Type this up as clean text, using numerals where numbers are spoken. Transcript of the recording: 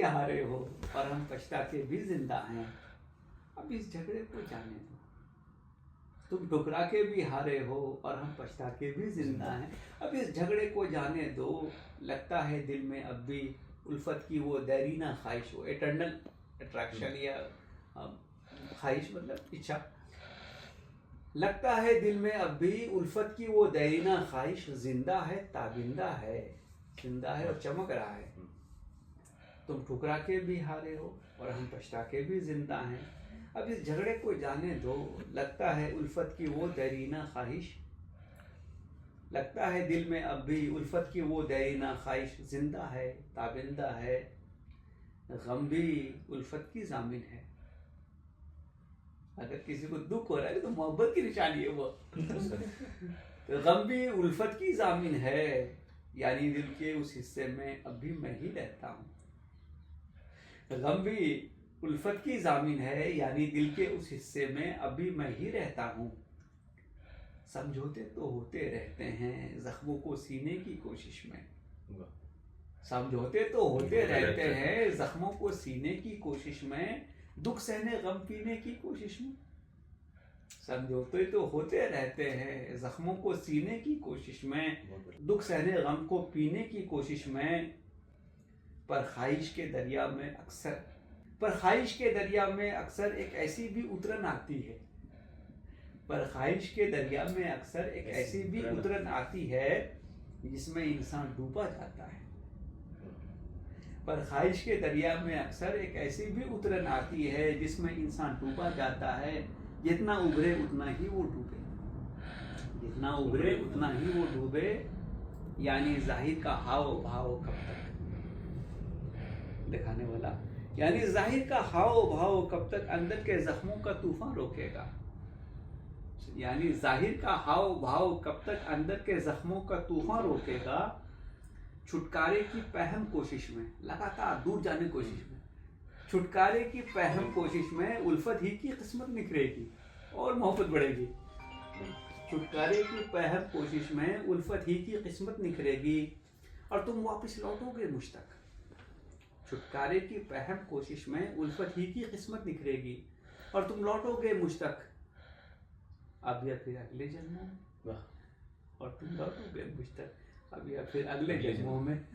हारे हो और हम पछता के भी जिंदा हैं, अब इस झगड़े को जाने दो। तुम ठुकरा के भी हारे हो और हम पछता के भी जिंदा हैं, अब इस झगड़े को जाने दो। लगता है दिल में अब भी उल्फत की वो देरीना ख्वाहिश, वो एटर्नल अट्रैक्शन या ख्वाहिश मतलब इच्छा। लगता है दिल में अब भी उल्फत की वो देरीना ख्वाहिश, जिंदा है ताबिंदा है, जिंदा है और चमक रहा है। तुम ठुकरा के भी हारे हो और हम पछता के भी जिंदा हैं, अब इस झगड़े को जाने दो। लगता है उल्फत की वो देरीना ख्वाहिश, लगता है दिल में अब भी उल्फत की वो देरीना ख्वाहिश, जिंदा है ताबिंदा है, गम भी उल्फत की जामिन है। अगर किसी को दुख हो रहा है तो मोहब्बत की निशानी है वो। तो गम भी उल्फत की जामिन है, यानी दिल के उस हिस्से में अब भी मैं ही रहता हूँ। गम भी उल्फत की जामिन है, यानी दिल के उस हिस्से में अब भी मैं ही रहता हूँ। समझौते तो होते रहते हैं जख्मों को सीने की कोशिश में, समझौते तो होते रहते हैं जख्मों को सीने की कोशिश में, दुख सहने गम पीने की कोशिश में। समझौते तो होते रहते हैं जख्मों को सीने की कोशिश में, दुख सहने गम को पीने की कोशिश में। पर ख्वाहिश के दरिया में अक्सर एक ऐसी भी उतरन आती है, पर ख्वाहिश के दरिया में अक्सर एक ऐसी भी उतरन आती है जिसमें इंसान डूबा जाता है। पर ख्वाहिश के दरिया में अक्सर एक ऐसी भी उतरन आती है जिसमें इंसान डूबा जाता है। जितना उभरे उतना ही वो डूबे, जितना उभरे उतना ही वो डूबे, यानी जाहिर का हाव भाव कब तक दिखाने वाला, यानी जाहिर का हाव भाव कब तक अंदर के जख्मों का तूफान रोकेगा, यानी जाहिर का हाव भाव कब तक अंदर के जख्मों का तूफान रोकेगा। छुटकारे की पहम कोशिश में, लगातार दूर जाने कोशिश में, छुटकारे की पहम कोशिश में उल्फत ही की किस्मत निखरेगी और मोहब्बत बढ़ेगी। छुटकारे की पहम कोशिश में उल्फत ही की किस्मत निखरेगी और तुम वापस लौटोगे मुझ तक। छुटकारे की पहम कोशिश में उल्फत ही की किस्मत निखरेगी और तुम लौटोगे मुझ तक, अब या फिर अगले जन्मों में, और तुम लौटोगे मुझ तक अब या फिर अगले जन्मों में।